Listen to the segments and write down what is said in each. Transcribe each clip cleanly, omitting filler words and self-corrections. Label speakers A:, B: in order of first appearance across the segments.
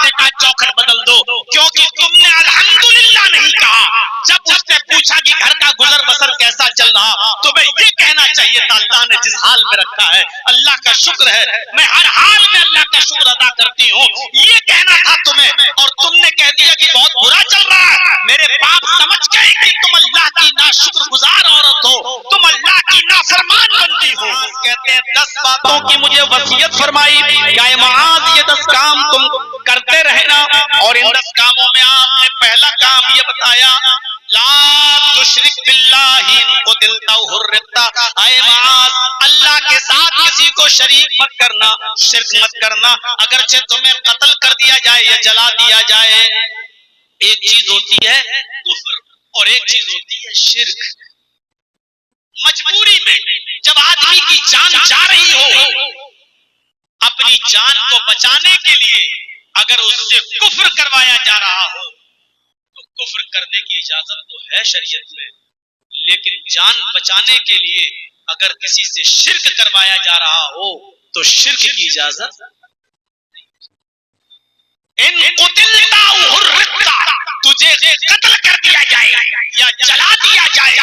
A: आपने कहा चौखट बदल दो, क्योंकि तुमने अल्हम्दुलिल्लाह नहीं कहा। जब उसने पूछा कि घर का गुजर बसर कैसा चल रहा, तुम्हें ये कहना चाहिए था अल्लाह ने जिस हाल में रखा है अल्लाह का शुक्र है, मैं हर हाल में अल्लाह का शुक्र अदा करती हूँ, ये कहना था तुम्हें। और तुमने कह दिया कि बहुत बुरा चल रहा है। मेरे बाप समझ गए कि तुम अल्लाह की नाशुक्रगुजार औरत हो, तुम अल्लाह की नाफरमान बंदी हो। कहते हैं 10 बातों की मुझे वसीयत फरमाई, क्या मुआज़ ये 10 काम तुम करते रहना। और इन 10 कामों में आपने पहला काम ये बताया, ला तुशरिक बिल्लाहि कुतिलता हुर्रिता, आए माज़ अल्लाह के साथ किसी को शरीक मत करना, शिर्क मत करना। अगरचे तुम्हें कत्ल कर दिया जाए या जला दिया जाए, एक चीज होती है कुफ्र और एक चीज होती है शिर्क। मजबूरी में जब आदमी की जान जा रही हो, अपनी जान को बचाने के लिए अगर उससे कुफ्र करवाया जा रहा हो तो कुफ्र करने की इजाजत तो है शरीयत में, लेकिन जान बचाने के लिए अगर किसी से शिर्क करवाया जा रहा हो तो शिर्क की इजाजत। इन कुतिलता हुर्रिता, तुझे कत्ल कर दिया जाए या जला दिया जाए,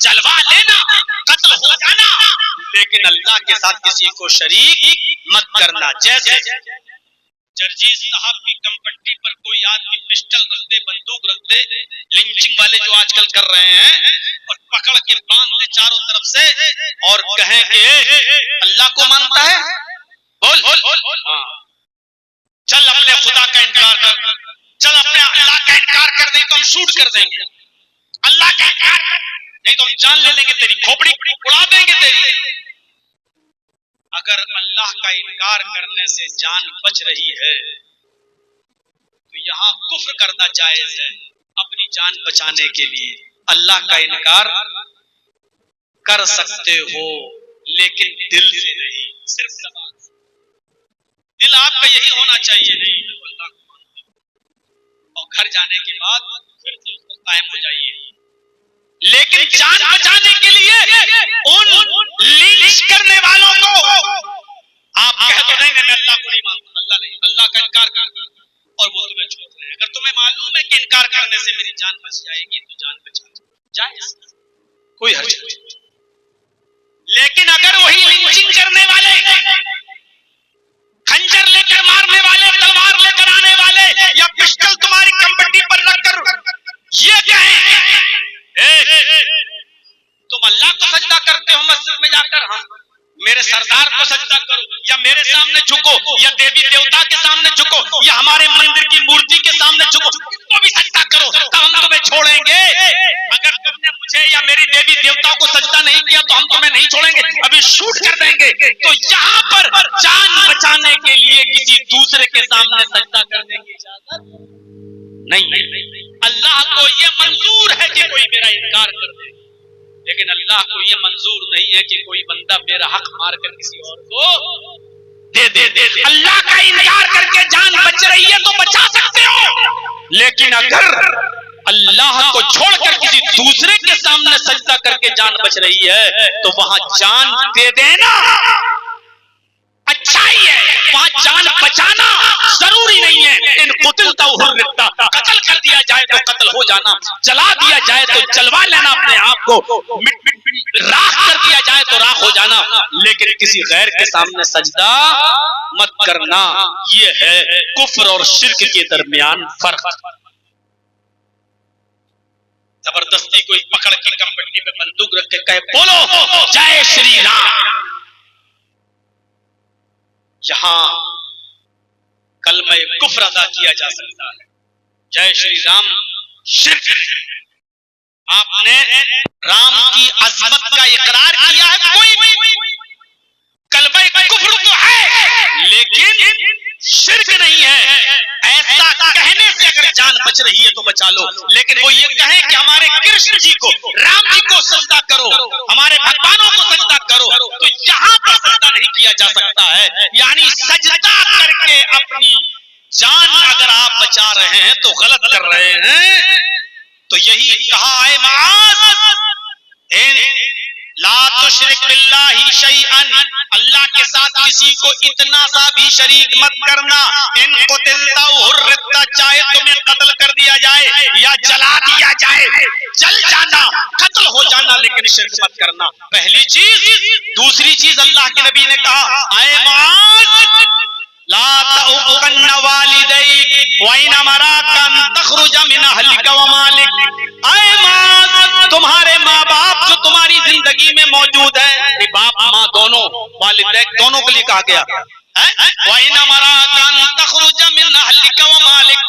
A: जलवा लेना, कत्ल हो जाना, लेकिन अल्लाह के साथ किसी को शरीक मत करना। जैसे जर्जीज साहब की कंपट्टी पर कोई आदमी पिस्टल रख दे, बंदूक रख दे, लिंचिंग वाले जो आजकल कर रहे हैं, और पकड़ के बांध दे चारों तरफ से और कहें कि अल्लाह को मानता है, बोल हाँ, चल अपने खुदा का इनकार कर, चल अपने अल्लाह का इनकार कर, नहीं तो हम शूट कर देंगे, अल्लाह का इनकार कर, नहीं तो हम जान ले लेंगे, तेरी खोपड़ी उड़ा देंगे तेरी। अगर अल्लाह का इनकार करने से जान बच रही है तो यहाँ कुफ्र करना जायज है अपनी जान बचाने के लिए। अल्लाह का इनकार कर सकते हो लेकिन दिल से नहीं, सिर्फ ज़बान से। दिल आपका यही होना चाहिए, नहीं अल्लाह को, और घर जाने के बाद फिर दिल पर कायम हो जाइए। लेकिन जान बचाने के लिए उन लिंच करने वालों को आप कह तो नहीं मैं अल्लाह को नहीं मानता, अल्लाह नहीं, अल्लाह का इनकार करना, और वो तुम्हें छोड़ रहे हैं। अगर तुम्हें मालूम है कि इनकार करने से मेरी जान बच जाएगी तो जान बचा जाए, कोई हर्ज नहीं। लेकिन अगर वही लिंचिंग करने वाले, खंजर लेकर मारने वाले, तलवार लेकर आने वाले, या पिस्टल तुम्हारी कंपट्टी पर रखकर ये कहें तुम अल्लाह को सजदा करते हो मस्जिद में जाकर, हम मेरे सरदार को सजदा करो, या मेरे सामने झुको, या देवी देवता के सामने झुको, या हमारे मंदिर की मूर्ति के सामने झुको, तो भी सजदा करो, तब हम तुम्हें छोड़ेंगे। अगर तुमने मुझे या मेरी देवी देवता को सजदा नहीं किया तो हम तुम्हें नहीं छोड़ेंगे, अभी शूट कर देंगे। तो यहाँ पर जान बचाने के लिए किसी दूसरे के सामने सजदा करने की इजाजत नहीं है। अल्लाह को ये मंजूर है कि कोई मेरा इनकार कर दे, लेकिन अल्लाह को ये मंजूर नहीं है कि कोई बंदा मेरा हक मारकर किसी और को दे। अल्लाह का इनकार करके जान बच रही है तो बचा सकते हो, लेकिन अगर अल्लाह को छोड़कर किसी दूसरे के सामने सजदा करके जान बच रही है तो वहां जान दे देना अच्छा ही है, वहां जान बचाना जरूरी नहीं है। इन कुतिलता हुर्रिता, कत्ल कर दिया जाए तो कत्ल हो जाना, जला दिया जाए तो जलवा लेना अपने आप को, राख कर दिया जाए तो राख हो जाना, लेकिन किसी गैर के सामने सजदा मत करना। ये है कुफ्र और शिर्क के दरमियान फर्क। जबरदस्ती कोई पकड़ के कंपनी पे बंदूक रख के कहे बोलो जय श्री राम, यहां कलमे कुफ्र अदा किया जा सकता है। जय श्री राम शिर्क है। आपने राम की अजमत का इकरार किया है, कोई कलमे कुफ्र तो है लेकिन शिर्क नहीं है। ऐसा कहने से अगर जान बच रही है तो बचा लो, लेकिन वो ये कहे कि हमारे कृष्ण जी को, राम जी को सजदा करो, हमारे भगवानों को सजदा करो, तो यहाँ पर सजदा नहीं किया जा सकता है। यानी सजदा करके अपनी जान अगर आप बचा रहे हैं तो गलत कर रहे हैं। तो यही कहा है माज़ ला ला तुशरिक बिल्लाहि शैअन, अल्लाह के साथ किसी को इतना सा भी शरीक मत करना। इन कुतिलता हुर्रिता, चाहे तुम्हें कत्ल कर दिया जाए या जला दिया जाए, जल जाना, कत्ल हो जाना, लेकिन शिर्क मत करना, पहली चीज। दूसरी चीज अल्लाह के नबी ने कहा, आए मुआज़ ला तउक़न्ना वालिदैक व इन अमराका अन तख़रुज मिन अहलिका व मालिक। आए मुआज़, तुम्हारे माँ बाप जो तुम्हारी जिंदगी में मौजूद है, बाप माँ दोनों, वालिदैन दोनों के लिए कहा गया है, व इन अमराका अन तख़रुज मिन अहलिका व मालिक,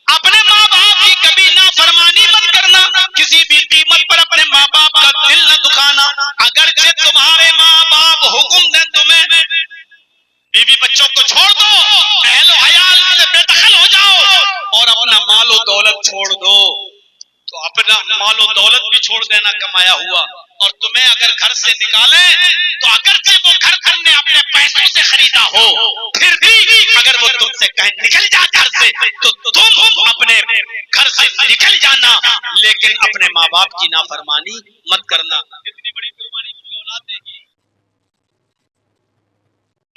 A: अपने माँ बाप की कभी नाफरमानी मत करना, किसी भी कीमत पर अपने माँ बाप का दिल न दुखाना। अगरचे तुम्हारे माँ बाप हुक्म दें तुम्हें बीवी बच्चों को छोड़ दो, अहलो हयाल से बेदखल हो जाओ और अपना मालो दौलत छोड़ दो, तो अपना मालो दौलत भी छोड़ देना कमाया हुआ। और तुम्हें अगर घर से निकाले तो अगरचे वो घर तुमने अपने पैसों से खरीदा हो, फिर भी अगर वो तुमसे कहे निकल जा घर से, तो तुम अपने घर से निकल जाना, लेकिन अपने माँ बाप की नाफरमानी मत करना। इतनी बड़ी कुर्बानी की औलाद देगी।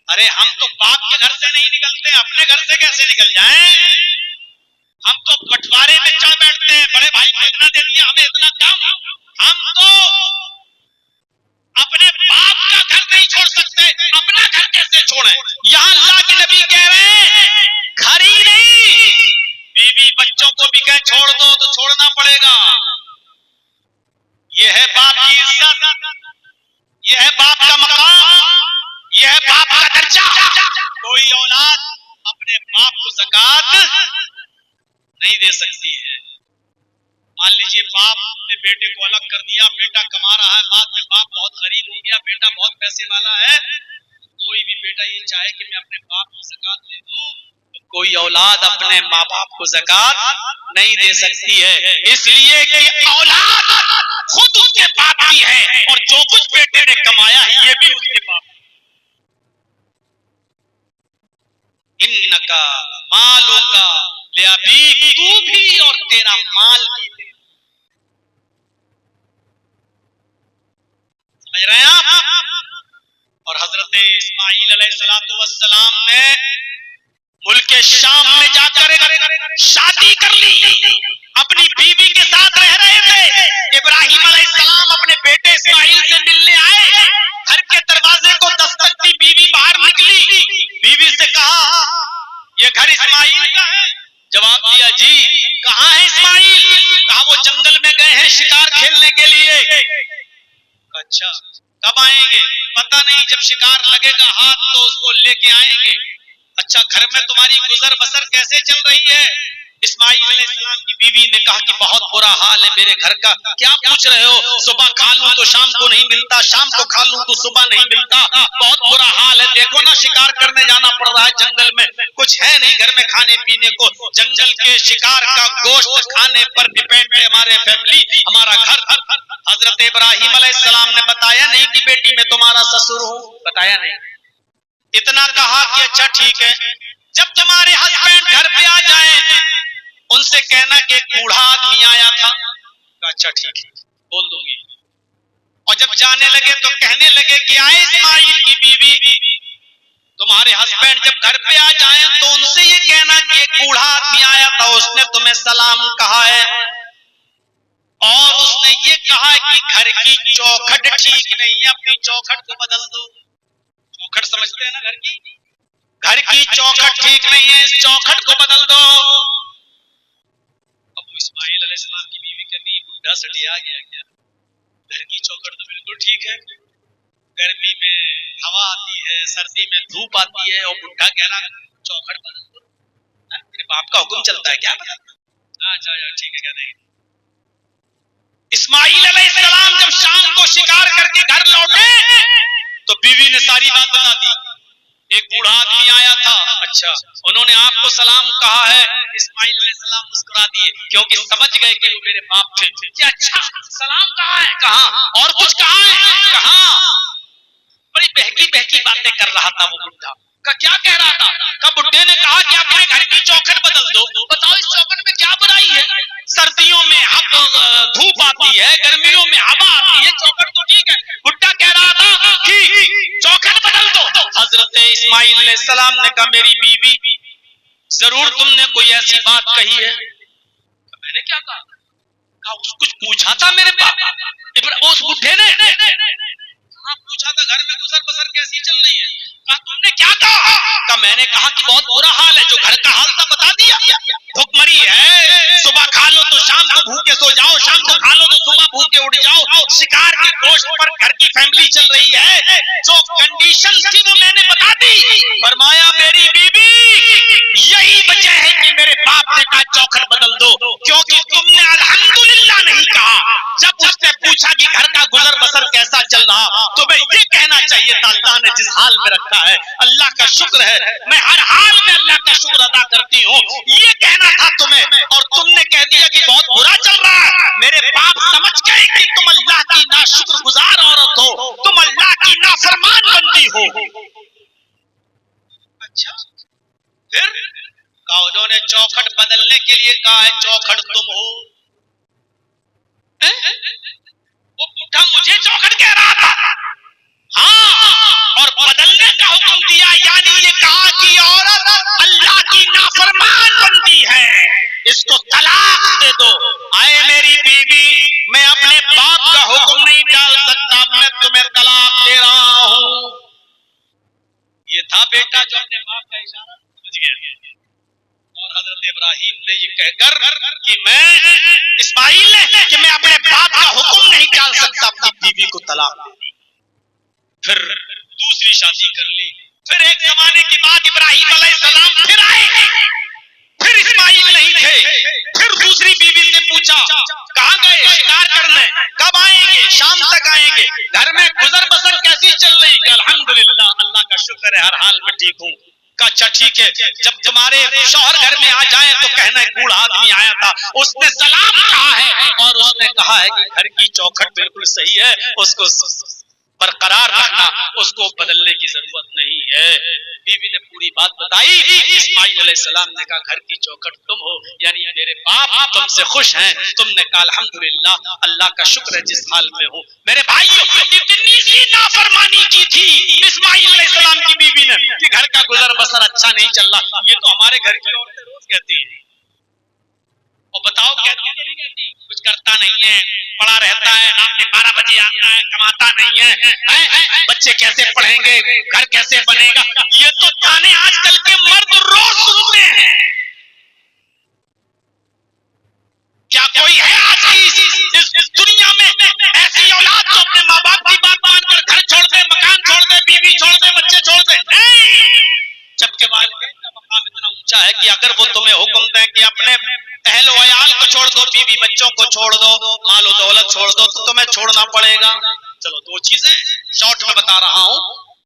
A: अरे हम तो बाप के घर से नहीं निकलते, अपने घर से कैसे निकल जाएं? हम तो बंटवारे में चढ़ बैठते हैं, बड़े भाई को इतना दे दिया, हमें इतना कम। हम तो अपने बाप का घर नहीं छोड़ सकते, अपना घर कैसे छोड़े? यहाँ अल्लाह के नबी कह रहे हैं घर ही नहीं, बीवी बच्चों को भी कहे छोड़ दो तो छोड़ना पड़ेगा। यह है बाप की इज्जत, यह है बाप का मकाम, यह है बाप का दर्जा। कोई औलाद अपने बाप को ज़कात नहीं दे सकती है। मान लीजिए बाप ने बेटे को अलग कर दिया, बेटा कमा रहा है, बाद में बाप बहुत गरीब हो गया, बेटा बहुत पैसे वाला है, कोई भी बेटा ये चाहे कि मैं अपने बाप को ज़कात दे दूं, तो कोई औलाद अपने माँ बाप को ज़कात नहीं दे सकती है, इसलिए कि औलाद खुद उसके बाप की है और जो कुछ बेटे ने कमाया है ये भी उसके बाप। इन्नका मालूका लिअबीक, तू भी और तेरा माल भी। समझ रहे हैं आप? और हजरत इस्माईल अलैहिस्सलातु वस्सलाम ने मुल्क शाम में जाकर शादी कर ली, अपनी बीवी के साथ रह रहे थे। इब्राहिम अलैहिस्सलाम अपने बेटे इस्माईल से मिलने आए, घर के दरवाजे को दस्तक दी, बीवी बाहर निकली, बीवी से कहा ये घर इस्माईल का है? जवाब दिया जी। कहाँ है इस्माईल? कहा वो जंगल में गए हैं शिकार खेलने के लिए। अच्छा कब आएंगे? पता नहीं, जब शिकार लगेगा हाथ तो उसको लेके आएंगे। अच्छा घर में तुम्हारी गुजर बसर कैसे चल रही है? इस्माईल अलैहिस्सलाम की बीवी ने कहा कि बहुत बुरा हाल है मेरे घर का। क्या पूछ रहे हो? सुबह खा लूं तो शाम को नहीं मिलता, शाम को खा लूं तो सुबह नहीं मिलता, बहुत बुरा हाल है। देखो ना शिकार करने जाना पड़ रहा है जंगल में, कुछ है नहीं घर में खाने पीने को, जंगल के शिकार का गोश्त खाने पर डिपेंड है हमारे फैमिली, हमारा घर। हजरत इब्राहिम अलैहिस्सलाम ने बताया नहीं कि बेटी मैं तुम्हारा ससुर हूँ, बताया नहीं, इतना कहा कि अच्छा ठीक है, जब तुम्हारे हस्बैंड घर पे आ जाए उनसे कहना कि एक बूढ़ा आदमी आया था। अच्छा ठीक है बोल दूंगी। और जब जाने लगे तो कहने लगे कि आए इस्माईल की बीवी, तुम्हारे हस्बैंड जब घर पे आ जाए तो उनसे ये कहना कि एक बूढ़ा आदमी आया था, उसने तुम्हें सलाम कहा है और उसने ये कहा है कि घर की चौखट ठीक नहीं है, अपनी चौखट को बदल दो। चौखट समझते हैं ना, घर की चौखट ठीक नहीं है, इस चौखट को बदल दो। अब इस्माईल अलैहिस्सलाम की बीवी कहती बुढ़ा सटिया गया क्या? घर की चौखट तो बिल्कुल ठीक है, गर्मी में हवा आती है, सर्दी में धूप आती है, और बुढ़ा कह रहा चौखट बदल दो। तेरे बाप का हुक्म चलता है क्या? अच्छा ठीक है, क्या नहीं। इस्माईल अलैहिस्सलाम जब शाम को शिकार करके घर लौटे तो बीवी ने सारी बात बता दी। एक बूढ़ा आदमी आया था, अच्छा उन्होंने आपको सलाम कहा है। इस्माईल अलैहिस्सलाम मुस्कुरा दिए क्योंकि समझ गए कि वो मेरे बाप थे। क्या अच्छा सलाम कहा है? कहा और कुछ कहा है? कहा। बड़ी बहकी बहकी बातें कर रहा था वो बुढ़ा। का क्या कह रहा था? का बुढ़े ने कहा कि अपने घर की चौखट बदल दो। बताओ इस चौखट में क्या बुराई है? सर्दियों में धूप आती है, गर्मियों में हवा आती है, चौखट तो ठीक है। बुढ़ा इस्माइल अलैहिस्सलाम ने कहा मेरी बीवी, जरूर तुमने कोई ऐसी बात कही है। मैंने क्या कहा? कुछ पूछा था मेरे पास उस बुढ़े ने? हाँ पूछा था, घर में गुजर बसर कैसी चल रही है? कहा तुमने क्या कहा? मैंने कहा कि बहुत बुरा हाल है। जो घर का हाल था बता दिया। भुखमरी है, सुबह खा लो तो शाम को भूखे सो जाओ, शाम को खा लो तो सुबह भूखे उठ जाओ। शिकार के गोश्त पर घर की फैमिली चल रही है। जो कंडीशन थी वो मैंने बता दी। फरमाया मेरी बीवी, यही वजह है कि मेरे बाप ने कहा चौखट बदल दो, क्योंकि तुमने अल्हम्दुलिल्लाह नहीं कहा। जब उसने पूछा कि घर का गुजर बसर कैसा चल रहा, तो मैं ये कहना चाहिए था अल्लाह ने जिस हाल में रखा है अल्लाह का शुक्र है, मैं हर हाल में अल्लाह का शुक्र अदा करती हूँ, ये कहना था तुम्हें। और तुमने कह दिया कि बहुत बुरा चल रहा है। मेरे बाप समझ गए कि तुम अल्लाह की नाशुक्रगुजार औरत हो, तुम अल्लाह की नाफरमान बंदी हो। अच्छा, फिर कहा उन्होंने चौखट बदलने के लिए कहा है, चौखट तुम हो। वो बूढ़ा मुझे चौखट कह रहा था। हाँ, और बदलने का हुक्म दिया, यानी ये कहा कि औरत अल्लाह की नाफरमान बंदी है, इसको तलाक दे दो। आए मेरी बीवी, मैं अपने बाप का हुक्म नहीं डाल सकता, मैं तुम्हें तलाक दे रहा हूं। ये था बेटा जो अपने बाप का इशारा समझ गया। और हजरत इब्राहिम ने ये कहकर कि मैं इस्माइल ने कि मैं अपने बाप का हुक्म नहीं डाल सकता, अपनी बीवी को तलाक दे दी। फिर दूसरी शादी कर ली। फिर एक जमाने के बाद इब्राहिम अलैहिस्सलाम फिर आए, फिर इस्माइल नहीं थे। फिर दूसरी बीवी से पूछा कहाँ गए शिकार करने, कब आएंगे? शाम तक आएंगे। घर में गुजर बसर कैसी चल रही? अल्हम्दुलिल्लाह, अल्लाह का शुक्र है, हर हाल में ठीक हूँ। अच्छा ठीक है, जब तुम्हारे शौहर घर में आ जाए तो कहना एक बूढ़ा आदमी आया था, उसने सलाम कहा है और उसने कहा है कि घर की चौखट बिल्कुल सही है, उसको बरकरार रखना, उसको बदलने की जरूरत नहीं है। बीवी ने पूरी बात बताई। इस्माइल अलैहिस्सलाम ने कहा घर की चौखट तुम हो, यानी मेरे बाप तुमसे खुश हैं। तुमने कहा अल्हम्दुलिल्लाह, अल्लाह का शुक्र है जिस हाल में हो। मेरे भाइयों, इतनी सी नाफरमानी की थी इस्माइल अलैहिस्सलाम की बीवी ने कि घर का गुजर बसर अच्छा नहीं चल रहा। ये तो हमारे घर की औरतें रोज कहती है। और बताओ कहती नहीं कहती, कुछ करता नहीं है, पड़ा रहता है, रात में 12 बजे आता है, कमाता नहीं है, बच्चे कैसे पढ़ेंगे, घर कैसे बनेगा। ये तो ताने आजकल के मर्द रोज सुनते हैं। क्या कोई है आज की इस दुनिया में ऐसी औलाद जो अपने माँ बाप की बात मानकर घर छोड़ दे, मकान छोड़ दे, बीवी छोड़ दे, बच्चे छोड़ दे? जबकि वालिदैन का मकाम इतना ऊंचा है कि अगर वो तुम्हें हुक्म दें कि अपने अहल वयाल को छोड़ दो, बीवी बच्चों को छोड़ दो, मालो दौलत छोड़ दो, तो तुम्हें छोड़ना पड़ेगा। चलो दो चीजें शॉर्ट में बता रहा हूँ।